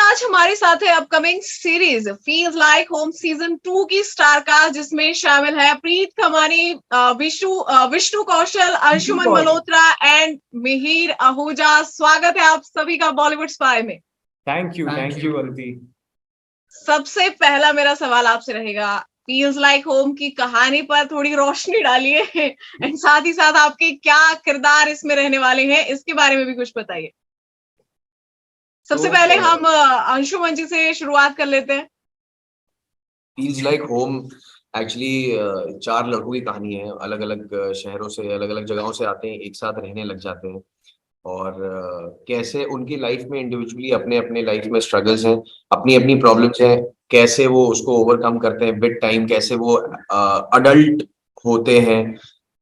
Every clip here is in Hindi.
आज हमारे साथ है upcoming series feels like home season 2 की स्टार कास्ट, जिसमें शामिल है प्रीत खमानी, विष्णु कौशल, अंशुमन मल्होत्रा एंड मिहिर आहूजा। स्वागत है आप सभी का बॉलीवुड स्पाई में। Thank you Aditi. सबसे पहला मेरा सवाल आपसे रहेगा, फील्स लाइक होम की कहानी पर थोड़ी रोशनी डालिए एंड साथ ही साथ आपके क्या किरदार इसमें रहने वाले हैं, इसके बारे में भी कुछ बताइए। सबसे पहले हम अंशुमन जी से शुरुआत कर लेते हैं। फील्स लाइक होम एक्चुअली 4 लड़कों की कहानी है। अलग अलग शहरों से, अलग अलग जगहों से आते हैं, एक साथ रहने लग जाते हैं और कैसे उनकी लाइफ में इंडिविजुअली अपने अपने लाइफ में स्ट्रगल्स हैं, अपनी अपनी प्रॉब्लम्स हैं, कैसे वो उसको ओवरकम करते हैं विद टाइम, कैसे वो अडल्ट होते हैं।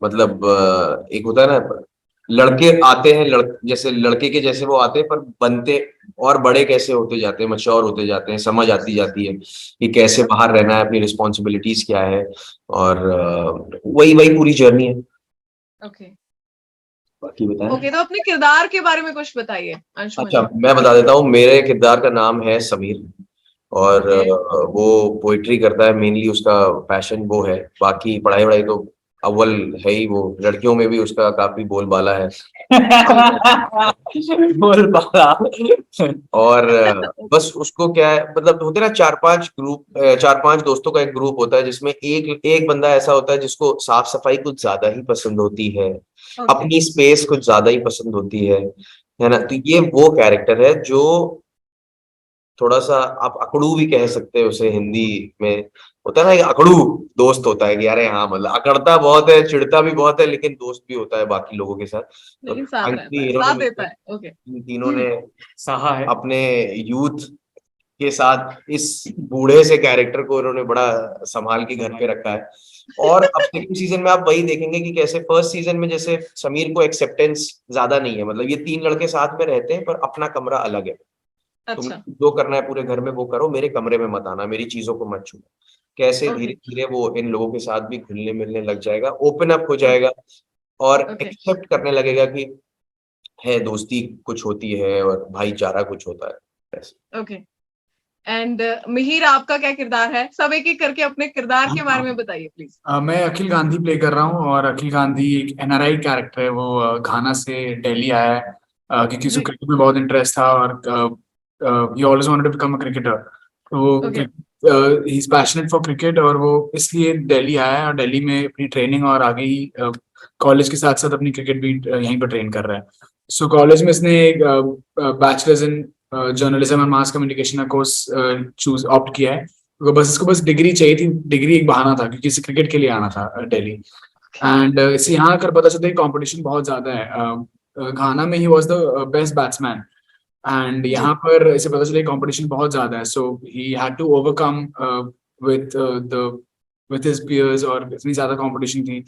मतलब एक होता है ना, लड़के आते हैं जैसे लड़के के जैसे वो आते हैं, पर बनते और बड़े कैसे होते जाते हैं, मैच्योर होते जाते हैं, समझ आती जाती है कि कैसे बाहर रहना है, अपनी रिस्पॉन्सिबिलिटीज क्या है, और वही वही पूरी जर्नी है। ओके बाकी बताएं। ओके, तो अपने किरदार के बारे में कुछ बताइए अंशुमन अच्छा, जी। मैं बता देता हूँ। मेरे किरदार का नाम है समीर और वो पोइट्री करता है, मेनली उसका पैशन वो है। बाकी पढ़ाई वढ़ाई तो अव्वल है ही, वो लड़कियों में भी उसका काफी बोलबाला है। बोलबाला। और बस उसको क्या है, मतलब होते ना 4-5 दोस्तों का एक ग्रुप होता है, जिसमें एक एक बंदा ऐसा होता है जिसको साफ सफाई कुछ ज्यादा ही पसंद होती है, अपनी स्पेस कुछ ज्यादा ही पसंद होती है ना। तो ये वो कैरेक्टर है जो थोड़ा सा, आप अकड़ू भी कह सकते हैं उसे, हिंदी में होता है ना, एक अकड़ू दोस्त होता है कि अरे हाँ, मतलब अकड़ता बहुत है, चिढ़ता भी बहुत है, लेकिन दोस्त भी होता है बाकी लोगों के साथ। तो साथ देता है। ओके, इन तीनों ने सहा है अपने यूथ के साथ इस बूढ़े से कैरेक्टर को उन्होंने बड़ा संभाल के घर पे रखा है। और अब सेकंड सीजन में आप वही देखेंगे कि कैसे फर्स्ट सीजन में जैसे समीर को एक्सेप्टेंस ज्यादा नहीं है, मतलब ये 3 लड़के साथ में रहते हैं पर अपना कमरा अलग है। तुम जो करना है पूरे घर में वो करो, मेरे कमरे में मत आना, मेरी चीजों को मत छू। कैसे धीरे धीरे वो इन लोगों के साथ भी घुलने मिलने लग जाएगा, ओपन अप हो जाएगा और एक्सेप्ट करने लगेगा कि है दोस्ती कुछ होती है और भाईचारा कुछ होता है। ओके, एंड मिहिर, आपका क्या किरदार है? सब एक एक करके अपने किरदार के बारे में बताइए प्लीज। मैं अखिल गांधी प्ले कर रहा हूँ और अखिल गांधी एक एनआरआई कैरेक्टर है। वो घाना से दिल्ली आया है क्योंकि उसको क्रिकेट में बहुत इंटरेस्ट था और he always wanted to become a cricketer. तो वो he is passionate for cricket और वो इसलिए दिल्ली आया है और दिल्ली में अपनी ट्रेनिंग और आगे ही कॉलेज के साथ साथ अपनी क्रिकेट भी यहीं पर ट्रेन कर रहा है। सो कॉलेज में इसने एक बैचलर्स इन जर्नलिज्म और मास कम्युनिकेशन का कोर्स ऑप्ट किया है। तो बस इसको बस डिग्री चाहिए थी, डिग्री एक बहाना था क्योंकि इसे क्रिकेट के लिए आना था दिल्ली। एंड इसे यहाँ आकर पता चलता है कंपटीशन बहुत ज्यादा है। घाना में he was the best batsman and यहाँ पर इसे पता चला कंपटीशन बहुत ज्यादा है। सो he had to overcome with the with his peers और इतनी ज्यादा कंपटीशन थी।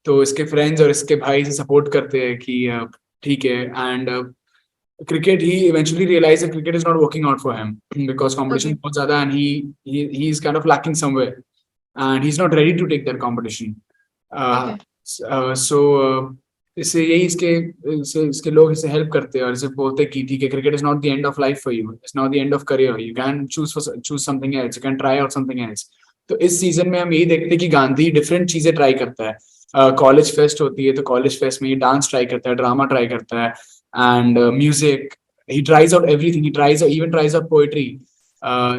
तो इसके फ्रेंड्स और इसके भाई इसे सपोर्ट करते हैं कि ठीक है। And cricket, he eventually realized that cricket is not working out for him because competition is बहुत ज़्यादा and he is kind of lacking somewhere and he's not ready to take that competition. So इससे यही इसके लोग इसे हेल्प करते हैं और इसे बोलते हैं कि ठीक है, cricket is not the end of life for you, it's not the end of career, you can choose something else, you can try out something else. तो इस सीजन में हम यही देखते हैं कि गांधी डिफरेंट चीजें ट्राई करता है। कॉलेज फेस्ट होती है तो कॉलेज फेस्ट में डांस ट्राई करता है, ड्रामा ट्राई करता है and music. He tries out everything. Even tries out poetry.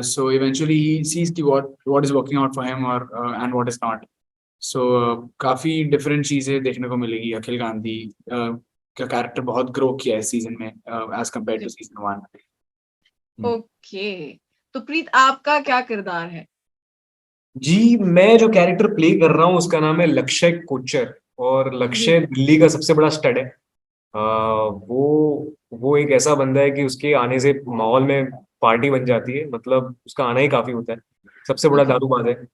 So eventually he sees what is working out for him or and what is not. So काफी different चीजें देखने को मिलेगी। अखिल गांधी का कैरेक्टर बहुत ग्रो किया है सीजन में as compared to season 1. Okay, तो प्रीत, आपका क्या किरदार है? जी, मैं जो कैरेक्टर प्ले कर रहा हूँ उसका नाम है लक्ष्य कोचर और लक्ष्य दिल्ली का सबसे बड़ा स्टड है। वो एक ऐसा बंदा है कि उसके आने से माहौल में पार्टी बन जाती है, मतलब उसका आना ही काफी होता है। सबसे बड़ा दारूबाज है,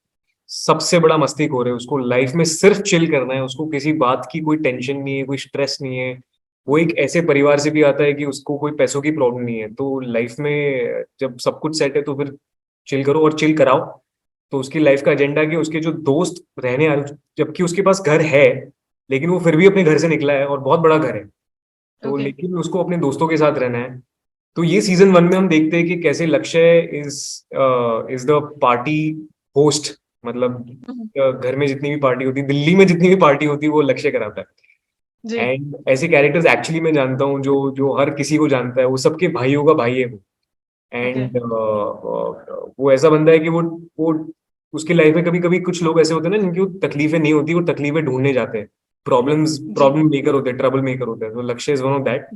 सबसे बड़ा मस्तीखोर है, उसको लाइफ में सिर्फ चिल करना है, उसको किसी बात की कोई टेंशन नहीं है, कोई स्ट्रेस नहीं है। वो एक ऐसे परिवार से भी आता है कि उसको कोई पैसों की प्रॉब्लम नहीं है। तो लाइफ में जब सब कुछ सेट है तो फिर चिल करो और चिल कराओ। तो उसकी लाइफ का एजेंडा कि उसके जो दोस्त रहने आ, जबकि उसके पास घर है लेकिन वो फिर भी अपने घर से निकला है और बहुत बड़ा घर है, तो लेकिन उसको अपने दोस्तों के साथ रहना है। तो ये सीजन 1 में हम देखते हैं कि कैसे लक्ष्य इज द पार्टी होस्ट, मतलब घर में जितनी भी पार्टी होती है, दिल्ली में जितनी भी पार्टी होती है, वो लक्ष्य कराता है। जी एंड ऐसे कैरेक्टर्स एक्चुअली मैं जानता हूँ जो जो हर किसी को जानता है, वो सबके भाइयों का भाई है वो। ओके एंड वो ऐसा बंदा है कि वो उसकी लाइफ में कभी कभी कुछ लोग ऐसे होते हैं ना जिनकी वो तकलीफें नहीं होती, वो तकलीफें ढूंढने जाते हैं, जी प्रॉब्लम मेकर होते हैं, ट्रबल मेकर होते हैं। तो लक्ष्य is one of that.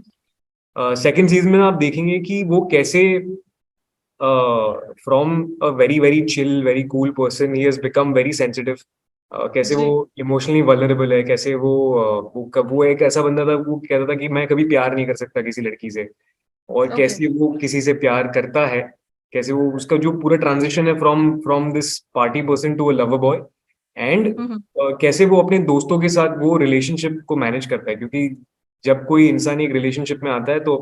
Second season में आप देखेंगे कि वो कैसे from a very very chill very cool person he has become very sensitive. कैसे वो जी इमोशनली वल्नरेबल है, कैसे वो एक ऐसा बंदा था, वो कहता था कि मैं कभी प्यार नहीं कर सकता किसी लड़की से, और ओके कैसे वो किसी से प्यार करता है, कैसे वो उसका जो पूरा ट्रांजिशन है from from this party person to a lover boy. And कैसे वो अपने दोस्तों के साथ वो रिलेशनशिप को मैनेज करता है, क्योंकि जब कोई इंसान एक रिलेशनशिप में आता है तो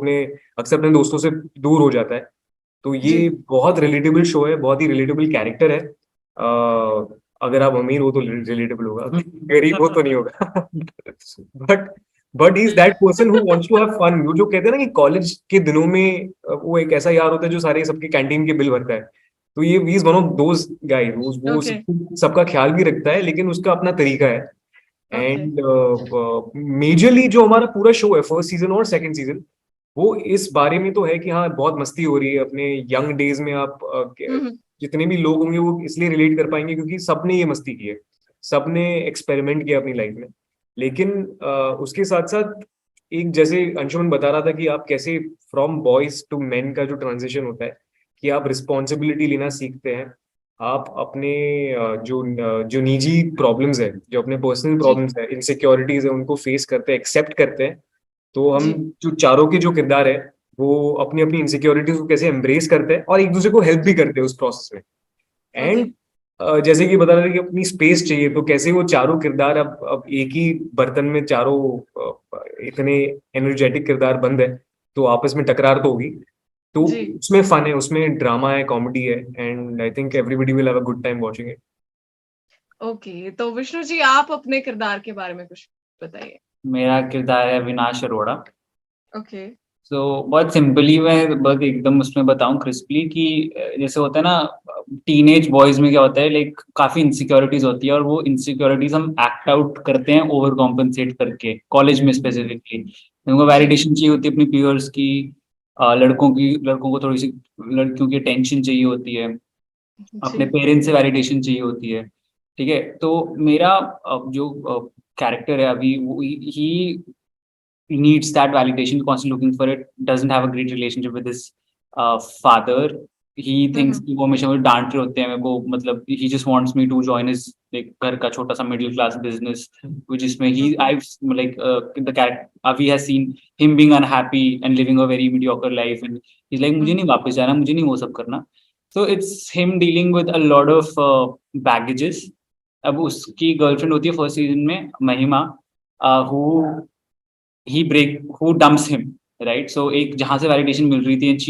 अक्सर अपने दोस्तों से दूर हो जाता है। तो जी ये बहुत रिलेटेबल शो है, बहुत ही रिलेटेबल कैरेक्टर है। अगर आप अमीर हो तो रिलेटेबल होगा, गरीब हो तो नहीं होगा। But but he is that person who wants to have fun. वो जो कहते हैं ना कि कॉलेज के दिनों में वो एक ऐसा यार होता है जो सारे सबके कैंटीन के बिल भरता है। तो ये इज वन ऑफ दोज गाय, वो ओके सबका ख्याल भी रखता है, लेकिन उसका अपना तरीका है। ओके एंड मेजरली जो हमारा पूरा शो है, फर्स्ट सीजन और सेकंड सीजन, वो इस बारे में तो है कि हाँ बहुत मस्ती हो रही है अपने यंग डेज में। आप जितने भी लोग होंगे वो इसलिए रिलेट कर पाएंगे क्योंकि सबने ये मस्ती की है, सबने एक्सपेरिमेंट किया अपनी लाइफ में। लेकिन उसके साथ साथ एक, जैसे अंशुमन बता रहा था कि आप कैसे फ्रॉम बॉयज टू मेन का जो ट्रांजिशन होता है, कि आप रिस्पॉन्सिबिलिटी लेना सीखते हैं, आप अपने जो निजी प्रॉब्लम्स है, जो अपने पर्सनल जी प्रॉब्लम्स है, इनसिक्योरिटीज है, उनको फेस करते हैं, एक्सेप्ट करते हैं। तो हम जी जो चारों के जो किरदार है, वो अपनी अपनी इनसिक्योरिटीज को कैसे एम्ब्रेस करते हैं और एक दूसरे को हेल्प भी करते हैं उस प्रोसेस में। ओके एंड जैसे कि बता रहे थे कि अपनी स्पेस चाहिए, तो कैसे वो चारों किरदार अब एक ही बर्तन में चारों इतने एनर्जेटिक किरदार बंद है, तो आपस में टकरार तो होगी। तो जी उसमें फन है, उसमें ड्रामा है, कॉमेडी है, and I think everybody will have a good time watching it. Okay तो विष्णु जी आप अपने किरदार के बारे में कुछ बताइए। मेरा किरदार है अविनाश अरोड़ा। ओके बहुत सिंपली मैं बस एकदम उसमें बताऊं क्रिस्पली कि जैसे होता है ना टीनेज बॉयज में क्या होता है, लाइक काफी इनसिक्योरिटीज होती है और वो इनसिक्योरिटीज हम एक्ट आउट करते हैं ओवर कॉम्पनसेट करके, कॉलेज में स्पेसिफिकली उनको जी वैलिडेशन चाहिए होती है अपनी पीयर्स की, लड़कों को थोड़ी सी लड़कियों की अटेंशन चाहिए होती है, अपने जी पेरेंट्स से वैलिडेशन चाहिए होती है। ठीक है, तो मेरा जो कैरेक्टर है अभी, ही needs that validation, constantly looking for it, doesn't have a great relationship with his father. He thinks कि वो हमेशा मुझे डांट रहे होते हैं मेरे को, मतलब he just wants me to join his like घर का छोटा सा middle class business, जिसमें I've like the character Avi has seen him being unhappy and living a very mediocre life, and he's like मुझे नहीं वापस जाना, मुझे नहीं वो सब करना. So it's him dealing with a lot of baggages. अब उसकी गर्लफ्रेंड होती है फर्स्ट सीजन में महिमा, who dumps him, right? So एक जहाँ से validation मिल रही थी, and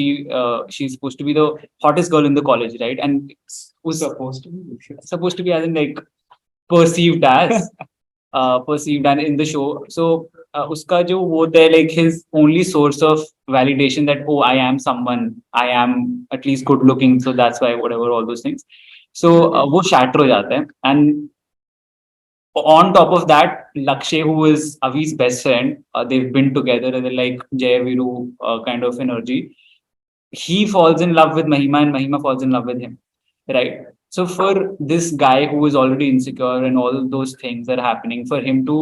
she's supposed to be the hottest girl in the college, right? And was supposed to be as in like perceived as perceived and in the show. So उसका जो वो होता है, like his only source of validation that oh I am someone, I am at least good looking, so that's why whatever all those things. So वो shatter हो जाता है, and on top of that, Lakshay, who is Avi's best friend, they've been together and they're like Jay Viru kind of energy. He falls in love with Mahima and Mahima falls in love with him, right? So for this guy who is already insecure and all those things that are happening, for him to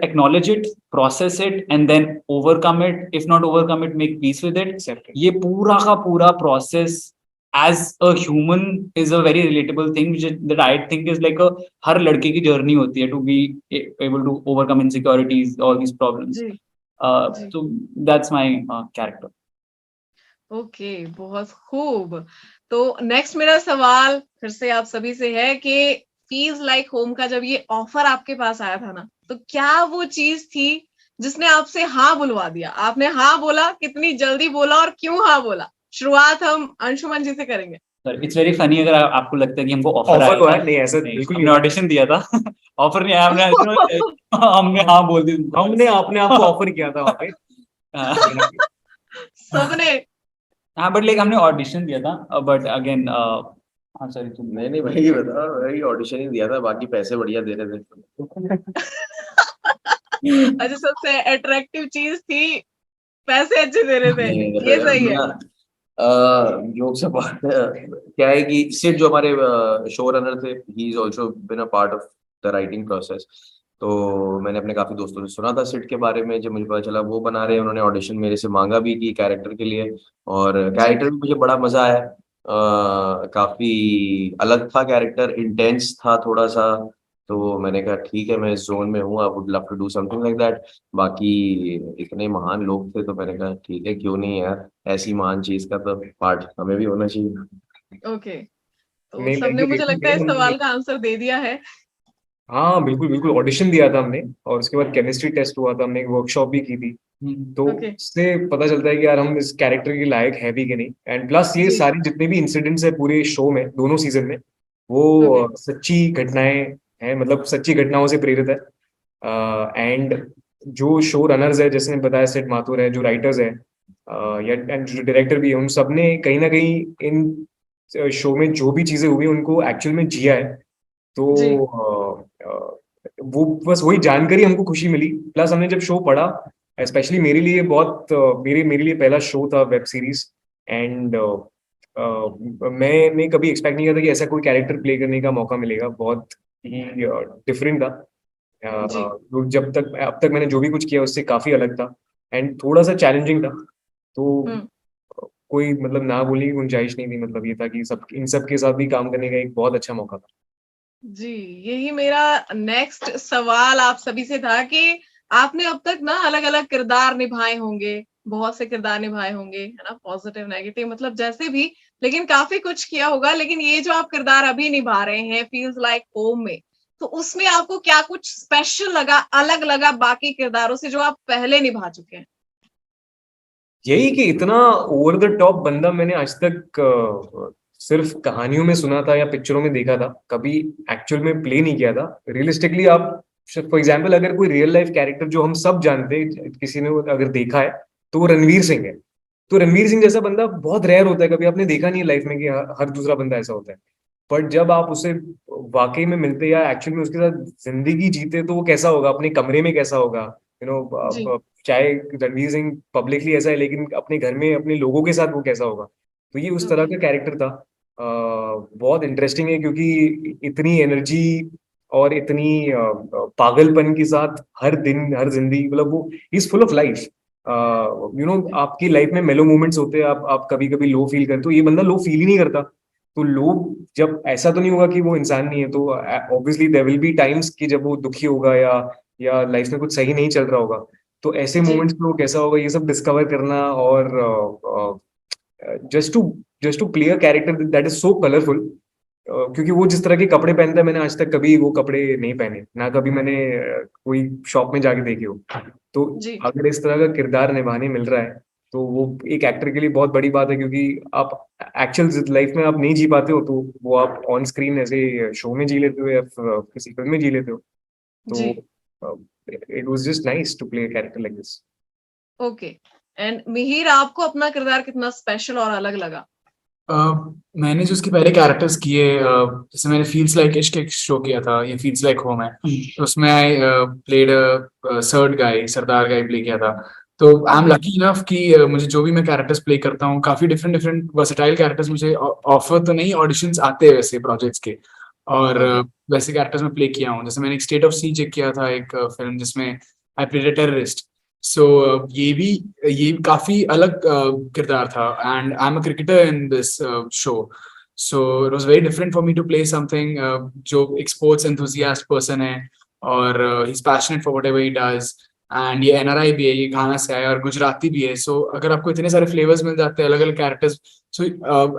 acknowledge it, process it, and then overcome it, if not overcome it, make peace with it. ये पूरा का पूरा process as a human is a very relatable thing, that I think is like a हर लड़के की जर्नी होती है to be able to overcome insecurities, all these problems. जी जी So that's my character. Okay बहुत खूब। तो नेक्स्ट मेरा सवाल फिर से आप सभी से है कि फील्स लाइक होम का जब ये ऑफर आपके पास आया था ना, तो क्या वो चीज थी जिसने आपसे हाँ बुलवा दिया? आपने हाँ बोला, कितनी जल्दी बोला और क्यों हाँ बोला? शुरुआत हम अंशुमन जी से करेंगे। इट्स वेरी फनी अगर आपको लगता है कि हमको ऑफर ऑफर आया तो था। है नहीं, ऐसा बिल्कुल हमने नहीं। ऑडिशन दिया था ऑफर नहीं आया, हमने हाँ बोल दी, हमने अपने आप को ऑफर किया था वहाँ पे। सबने हाँ बट लाइक हमने ऑडिशन दिया था बट अगेन हाँ सॉरी तुम नहीं भाई ये बता, भाई ऑडिशन ही दिया था, बाकी पैसे बढ़िया दे रहे थे। अच्छा, सबसे अट्रैक्टिव चीज थी पैसे अच्छे दे रहे थे, नहीं, ये सही है। जोक से बात क्या है कि सिर्फ जो हमारे शो रनर थे, he is also been a part of the writing process. तो मैंने अपने काफी दोस्तों से सुना था सिट के बारे में, जब मुझे पता चला वो बना रहे हैं, उन्होंने ऑडिशन मेरे से मांगा भी कि कैरेक्टर के लिए, और कैरेक्टर में मुझे बड़ा मजा आया। काफी अलग था कैरेक्टर, इंटेंस था थोड़ा सा। तो मैंने कहा ठीक है, मैं इस जोन में हूँ, I would love to do something like that. बाकी इतने महान लोग थे, तो मैंने कहा ठीक है, क्यों नहीं यार, ऐसी महान चीज का तो पार्ट हमें भी होना चाहिए। ओके, तो नहीं सबने मुझे लगता है इस हमने सवाल का आंसर दे दिया है। हाँ बिल्कुल बिल्कुल, ऑडिशन दिया था हमने और उसके बाद केमिस्ट्री टेस्ट हुआ था, हमने एक वर्कशॉप भी की थी। तो ओके, उससे पता चलता है कि यार हम इस कैरेक्टर के लायक है भी कि नहीं। एंड प्लस ये जी, सारी जितने भी इंसिडेंट्स है पूरे शो में, दोनों सीजन में, वो ओके, सच्ची घटनाएं हैं, मतलब सच्ची घटनाओं से प्रेरित है। एंड जो शो रनर्स है, जैसे बताया, सेठ माथुर है, जो राइटर्स है, या एंड जो डायरेक्टर भी है, उन सबने कहीं ना कहीं इन शो में जो भी चीजें हुई उनको एक्चुअल में जिया है। तो जी, वो बस वही जानकारी हमको खुशी मिली। प्लस हमने जब शो पढ़ा, स्पेशली मेरे लिए बहुत मेरे लिए पहला शो था वेब सीरीज। एंड मैंने कभी एक्सपेक्ट नहीं किया था कि ऐसा कोई कैरेक्टर प्ले करने का मौका मिलेगा। बहुत ही डिफरेंट था। जी, तो जब तक अब तक मैंने जो भी कुछ किया उससे काफी अलग था, एंड थोड़ा सा चैलेंजिंग था। तो हम्म, कोई मतलब ना बोलने की गुंजाइश नहीं थी, मतलब ये था कि सब इन सब के साथ भी काम करने का एक बहुत अच्छा मौका था। जी, यही मेरा नेक्स्ट सवाल आप सभी से था कि आपने अब तक ना अलग-अलग किरदार निभाए होंगे, बहुत से किरदार निभाए होंगे, है ना? पॉजिटिव, नेगेटिव, मतलब जैसे भी, लेकिन काफ़ी कुछ किया होगा। लेकिन ये जो आप किरदार अभी निभा रहे हैं फील्स लाइक होम में, तो उसमें आपको क्या कुछ स्पेशल लगा, अलग लगा बाकी किरदारों से जो आप पहले निभा चुके हैं? यही कि इतना ओवर द टॉप बंदा मैंने आज तक सिर्फ कहानियों में सुना था या पिक्चरों में देखा था, कभी एक्चुअल में प्ले नहीं किया था। रियलिस्टिकली आप फॉर एग्जाम्पल अगर कोई रियल लाइफ कैरेक्टर जो हम सब जानते हैं, किसी ने अगर देखा है, तो वो रणवीर सिंह है। तो रणवीर सिंह जैसा बंदा बहुत रेयर होता है, कभी आपने देखा नहीं है लाइफ में कि हर दूसरा बंदा ऐसा होता है। बट जब आप उसे वाकई में मिलते या एक्चुअल में उसके साथ जिंदगी जीते, तो वो कैसा होगा, अपने कमरे में कैसा होगा, जी, चाहे रणवीर सिंह पब्लिकली ऐसा है, लेकिन अपने घर में अपने लोगों के साथ वो कैसा होगा। तो ये उस तरह ओके, का कैरेक्टर था। बहुत इंटरेस्टिंग है, क्योंकि इतनी एनर्जी और इतनी पागलपन के साथ हर दिन हर जिंदगी, मतलब वो इज फुल ऑफ लाइफ। आपकी लाइफ में मेलो मोमेंट्स होते हैं, आप कभी कभी लो फील करते हो, ये बंदा लो फील ही नहीं करता। तो लोग, जब ऐसा तो नहीं होगा कि वो इंसान नहीं है, तो obviously there will be times कि जब वो दुखी होगा या लाइफ में कुछ सही नहीं चल रहा होगा। तो ऐसे जी, मोमेंट्स में वो कैसा होगा, ये सब डिस्कवर करना, और just to just to play a character that is so colourful. क्योंकि वो जिस तरह के कपड़े पहनता है, मैंने आज तक कभी वो कपड़े नहीं पहने, ना कभी मैंने कोई शॉप में जाके देखे हो। तो जी, अगर इस तरह का किरदार निभाने मिल रहा है, तो वो एक एक्टर के लिए बहुत बड़ी बात है, क्योंकि आप एक्चुअल लाइफ में आप नहीं जी पाते हो, तो वो आप ऑन स्क्रीन ऐसे शो में जी लेते हो या किसी फिल्म में जी लेते हो। जी, तो it was just nice to play a character like this. Okay. And Mihir, आपको अपना किरदार कितना स्पेशल और अलग लगा? मैंने जो उसके पहले कैरेक्टर्स किए, जैसे मैंने फील्स लाइक इश्क एक शो किया था, ये फील्स लाइक होम है, तो उसमें I played surd guy, Sardar guy play किया था। तो आई एम लकी इनफ कि मुझे जो भी मैं कैरेक्टर्स प्ले करता हूँ, काफी डिफरेंट डिफरेंट वर्सेटाइल कैरेक्टर्स मुझे ऑफर तो नहीं, ऑडिशंस आते हैं वैसे प्रोजेक्ट्स के। और ओके, वैसे कैरेक्टर्स में प्ले किया हूँ, जैसे मैंने एक स्टेट ऑफ सीज चेक किया था, एक फिल्म जिसमें आई प्लेड अ टेररिस्ट। सो ये काफी अलग किरदार था, and I am a cricketer in this show. So it was very different for me to play something जो एक स्पोर्ट्स एंथुसियास्ट पर्सन है, और he is passionate for whatever he does. And ये एनआरआई भी है, ये घाना से आया, और गुजराती भी है। सो अगर आपको इतने सारे फ्लेवर्स मिल जाते हैं, अलग अलग characters, so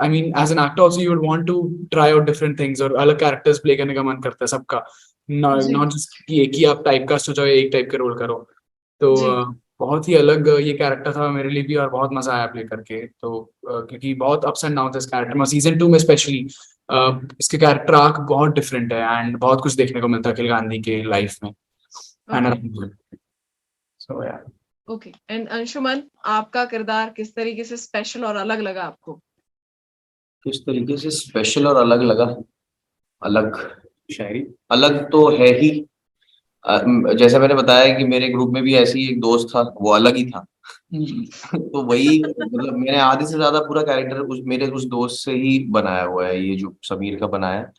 I mean as an actor also you would want to try out different things, और अलग कैरेक्टर्स प्ले करने का मन करता है सबका, जी, नॉट जस्ट कि एक ही आप टाइप कास्ट हो जाओ, एक टाइप का रोल करो। तो जी, बहुत ही अलग ये कैरेक्टर था मेरे लिए भी, और बहुत मजा आया प्ले करके। तो क्योंकि बहुत अप्स एंड डाउन इस कैरेक्टर में, सीजन 2 में स्पेशली इसके कैरेक्टर आर्क बहुत डिफरेंट है, एंड बहुत कुछ देखने को मिलता है अखिल गांधी के लाइफ में। ओके। एंड सो या ओके, एंड अंशुमन, आपका किरदार किस तरीके से स्पेशल और अलग लगा आपको? किस तरीके से स्पेशल और अलग लगा? अलग शायरी अलग तो है ही। जैसे मैंने बताया कि मेरे ग्रुप में भी ऐसे ही एक दोस्त था, वो अलग ही था। तो वही मतलब मैंने आधे से ज्यादा पूरा कैरेक्टर मेरे उस दोस्त से ही बनाया हुआ है, ये जो समीर का बनाया है।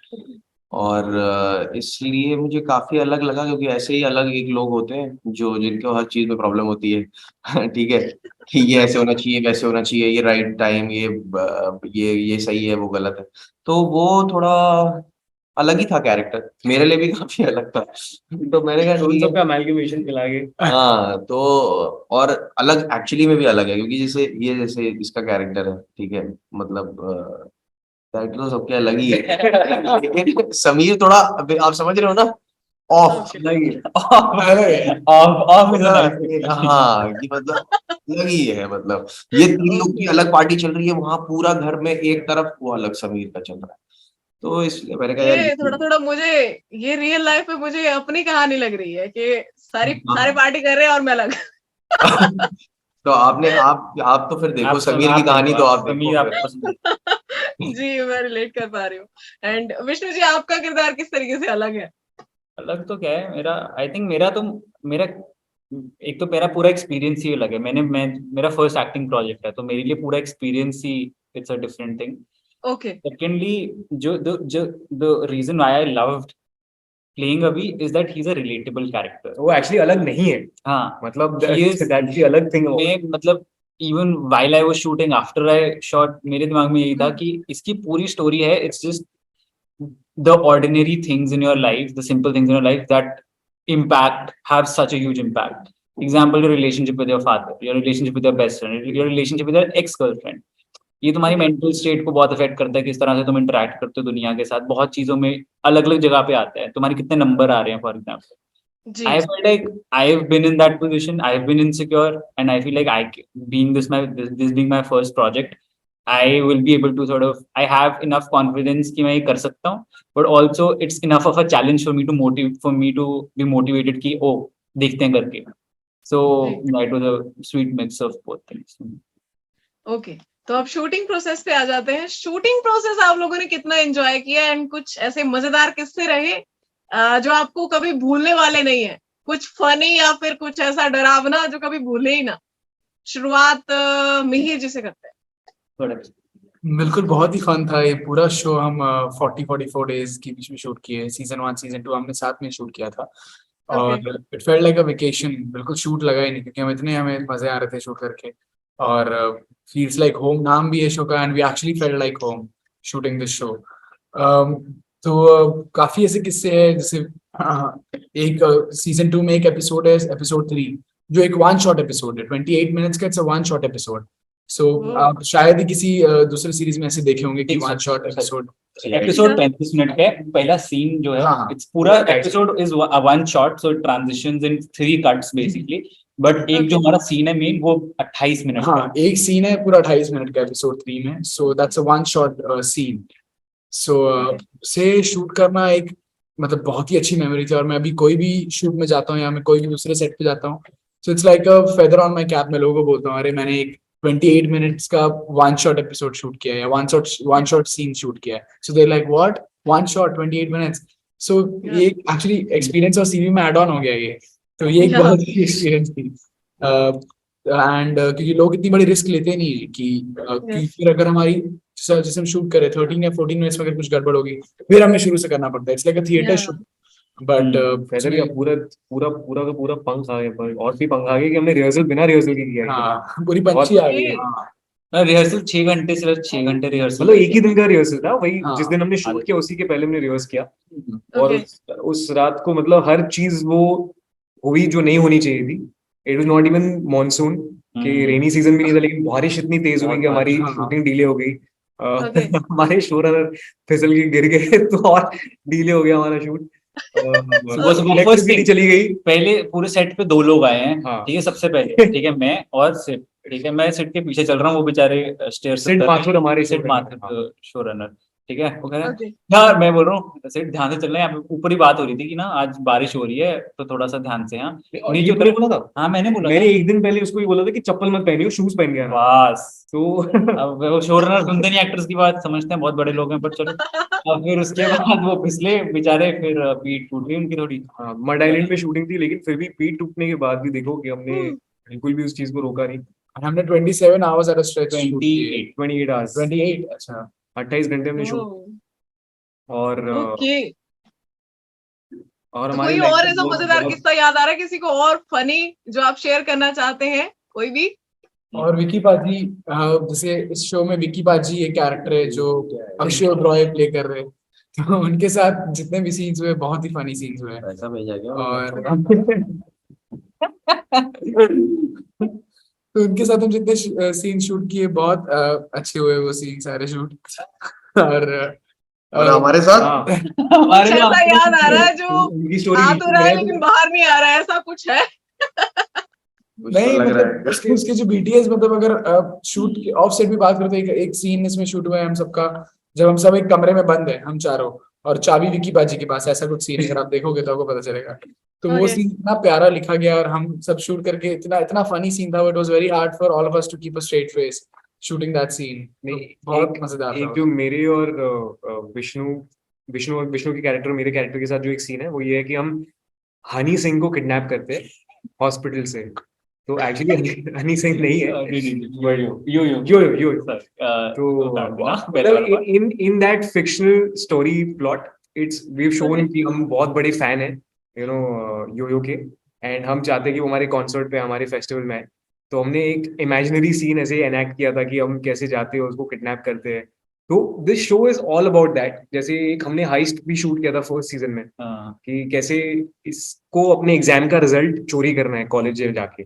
और इसलिए मुझे काफी अलग लगा, क्योंकि ऐसे ही अलग एक लोग होते हैं जो जिनको हर चीज में प्रॉब्लम होती है। ठीक है, कि ये ऐसे होना चाहिए, वैसे होना चाहिए, ये राइट टाइम, ये सही है, वो गलत है। तो वो थोड़ा अलग ही था कैरेक्टर, मेरे लिए भी काफी अलग था। तो मैंने कहा उन ठीक है। सबका अमेलगमेशन मिला के हाँ, तो और अलग एक्चुअली में भी अलग है, क्योंकि जैसे इसका कैरेक्टर है, ठीक है, मतलब कैरेक्टर तो सबके अलग ही है। लेकिन समीर थोड़ा, आप समझ रहे हो ना, ऑफ Okay. अलग ही है। ऑफ इज अ नाइस हाँ, कि मतलब अलग ही है, मतलब ये तीन लोग की Okay. अलग पार्टी चल रही है, वहां पूरा घर में एक तरफ वो अलग समीर का चल रहा है। तो इसलिए मैंने कहा यार ये थोड़ा थोड़ा मुझे, ये रियल लाइफ में मुझे अपनी कहानी लग रही है कि सारे पार्टी कर रहे हैं और मैं अलग। तो आप तो फिर देखो समीर की आप कहानी, देखो, तो आप समीर देखो आप पसंद जी, मैं रिलेट कर पा रही हूँ। एंड विष्णु जी, आपका किरदार किस तरीके से अलग है? अलग तो क्या है मेरा, आई थिंक मेरा एक तो मेरा पूरा एक्सपीरियंस ही अलग है। मैं मेरा फर्स्ट एक्टिंग प्रोजेक्ट है, तो मेरे लिए पूरा एक्सपीरियंस ही it's a different thing. Okay. Secondly, the reason why I loved playing अभी is that he is a relatable character. वो एक्चुअली अलग नहीं है, हाँ, मतलब he is- दैट्स द अलग थिंग। मैं मतलब even while I was shooting, after I shot, मेरे दिमाग में यही था कि इसकी पूरी स्टोरी है, it's just the ordinary things in your life, the simple things in your life that have such a huge impact. Example, your relationship with your father, your relationship with your best friend, your relationship with your ex-girlfriend. ये तुम्हारी मेंटल स्टेट को बहुत अफेक्ट करता है, किस तरह से तुम इंटरेक्ट करते हो दुनिया के साथ, बहुत चीजों में अलग अलग जगह पे आता है, तुम्हारे कितने नंबर आ रहे हैं फॉर एग्जाम्पल। जी। I felt like I've been in that position. I've been insecure, and I feel like this being my first project, I will be able to sort of, I have enough confidence कि मैं ये कर सकता हूँ, but also it's enough of a challenge for me to be motivated कि oh देखते हैं करके. So that was a sweet mix of both things. Okay, तो अब शूटिंग प्रोसेस पे आ जाते हैं। शूटिंग प्रोसेस आप लोगों ने कितना एंजॉय किया, एंड कुछ ऐसे मजेदार किस्से रहे जो आपको कभी भूलने वाले नहीं है? कुछ फनी या फिर कुछ ऐसा डरावना जो कभी भूले ही ना? शुरुआत मिहिर जी से करते हैं। बिल्कुल, बहुत ही फन था ये पूरा शो। हम 40-44 डेज के बीच में शूट किए। सीजन 1 सीजन 2 हमने साथ में शूट किया था, और it felt like a vacation. बिल्कुल शूट लगा ही नहीं, क्योंकि हमें मजे आ रहे थे शूट करके। और फील्स लाइक होम नाम भी है शो का, and we actually felt like home shooting this show. तो काफी ऐसे किस्से हैं, जैसे एक सीजन 2 में एक एपिसोड है, एपिसोड 3, जो एक वन शॉट एपिसोड है, 28 मिनट्स का। It's a one shot episode. So आप शायद ही किसी दूसरे सीरीज में ऐसे देखे होंगे कि one shot episode. Episode 35 minute का है, पहला सीन जो है, हाँ, इट्स पूरा episode is one shot, so it transitions in 3 cuts basically. But एक जो हमारा सीन है मेन, वो 28 मिनट का हाँ, एक सीन है पूरा 28 मिनट का एपिसोड 3 में। So that's a one shot scene. So से शूट करना एक मतलब बहुत ही अच्छी मेमोरी थी। और मैं अभी कोई भी शूट में जाता हूँ या मैं कोई भी दूसरे सेट पे जाता हूँ, so it's like a feather on my cap. मैं लोगों को बोलता हूँ, अरे मैंने एक 28 मिनट्स का वन शॉट एपिसोड शूट किया है, या वन शॉट सीन शूट किया है। So they like what, one shot 28 minutes. So ये एक्चुअली एक्सपीरियंस और सीवी में ऐड ऑन हो गया ये। तो ये एक बहुत अच्छी एक्सपीरियंस थी। एंड क्योंकि लोग इतनी बड़ी रिस्क लेते नहीं है कि कि फिर अगर हमारी जैसे हम शूट करे 13 या 14 मिनट्स में अगर कुछ गड़बड़ होगी, फिर हमें शुरू से करना पड़ता है। It's like a theatre show. But Faisal का पूरा पूरा पूरा का पूरा पंख आ गया, और भी पंख आ गया कि हमने रिहर्सल बिना रिहर्सल के किया है। हाँ, पूरी पंछी आ गई। रिहर्सल 6 घंटे, सिर्फ 6 घंटे रिहर्सल, मतलब एक ही दिन का रिहर्सल था वही, हाँ। जिस दिन हमने शूट किया उसी के पहले हमने रिहर्स किया। और Okay. उस रात को मतलब हर चीज वो हुई जो नहीं होनी चाहिए थी। It was not even monsoon, कि रेनी सीजन भी नहीं था, लेकिन बारिश इतनी तेज हुई कि हमारी हाँ। शूटिंग डिले हो गई। Okay. हमारे शो रनर फिसल के गिर गए तो और डिले हो गया हमारा शूट। सुबह इलेक्ट्रिसिटी चली गई। पहले पूरे सेट पे 2 लोग आए हैं, हाँ। ठीक है, सबसे पहले, ठीक है, मैं और सिड, ठीक है, मैं सिड के पीछे चल रहा हूँ, वो बेचारे स्टेयर्स सिड माथुर हमारे Sid showrunner, Mathur showrunner. ठीक है, वो कह रहा है Okay. यार, मैं बोल रहा हूँ सेठ ध्यान से चलना है, यहाँ पे ऊपर ही बात हो रही थी कि ना आज बारिश हो रही है तो थोड़ा सा ध्यान से। हाँ, और नीचे ये उतरे। तूने बोला था? हाँ, मैंने बोला मैंने था। एक दिन पहले उसको ही बोला था कि चप्पल मत पहनियो, शूज पहन के आना। बस तो अब वो शो रनर सुनते नहीं एक्टर्स की बात, समझते हैं बहुत बड़े लोग हैं, पर चलो। अब फिर उसके बाद वो फिसले बेचारे, फिर पीठ टूट गई उनकी थोड़ी। हाँ, मड आइलैंड पे शूटिंग थी, लेकिन फिर भी पीठ टूटने के बाद भी देखो कि हमने बिल्कुल भी उस चीज को रोका नहीं। हमने 27 hours at a stretch 28 28 hours, 28 अच्छा 28 घंटे हमने शूट। Oh, और okay. और तो हमारे कोई लाइफ और में ऐसा बहुत मजेदार बहुत किस्सा याद आ रहा है किसी को और फनी जो आप शेयर करना चाहते हैं, कोई भी? और विकी पाजी, जैसे इस शो में विकी पाजी एक कैरेक्टर है जो अक्षय ओबरॉय प्ले कर रहे हैं, तो उनके साथ जितने भी सीन्स हुए बहुत ही फनी सीन्स हुए। पैसा भेजा गया और तो उनके साथ हम जितने सीन शूट किए बहुत अच्छे हुए वो सीन सारे शूट। और और हमारे साथ हाँ, कुछ हमारे ऐसा याद आ रहा है जो उनकी स्टोरी आ तो रहा है लेकिन बाहर नहीं आ रहा है, ऐसा कुछ है? कुछ तो नहीं लग रहा मतलब है। उसके जो बीटीएस, मतलब अगर शूट के ऑफ सेट भी बात करते हैं, एक सीन इसमें शूट हुआ है हम सबका, जब हम सब एक कमरे में बंद है हम चारों, और चाबी विकी बाजी के पास, ऐसा कुछ सीन अगर आप देखोगे तो आपको पता चलेगा। तो वो Okay. सीन इतना प्यारा लिखा गया और हम सब शूट करके इतना इतना फनी सीन था, it was very hard for all of us to keep a straight face shooting that scene. नहीं, बहुत एक मजेदार था एक वो। जो मेरे और विष्णु के कैरेक्टर, मेरे कैरेक्टर के साथ जो एक सीन है वो ये है कि हम हनी सिंह को किडनैप करते हैं हॉस्पिटल से। तो एक्चुअली हनी सिंह नहीं है, यो तो in that fictional story plot it's we shown कि हम बहुत बड़े फैन हैं यू नो यो के, एंड हम चाहते हैं कि वो हमारे कॉन्सर्ट पे, हमारे फेस्टिवल में आए। तो हमने एक इमेजिनरी सीन ऐसे एनैक्ट किया था कि हम कैसे जाते हैं उसको किडनैप करते हैं। तो this show is all about that. जैसे एक हमने हाइस्ट भी शूट किया था फर्स्ट सीजन में कि कैसे इसको अपने एग्जाम का रिजल्ट चोरी करना है कॉलेज जाके।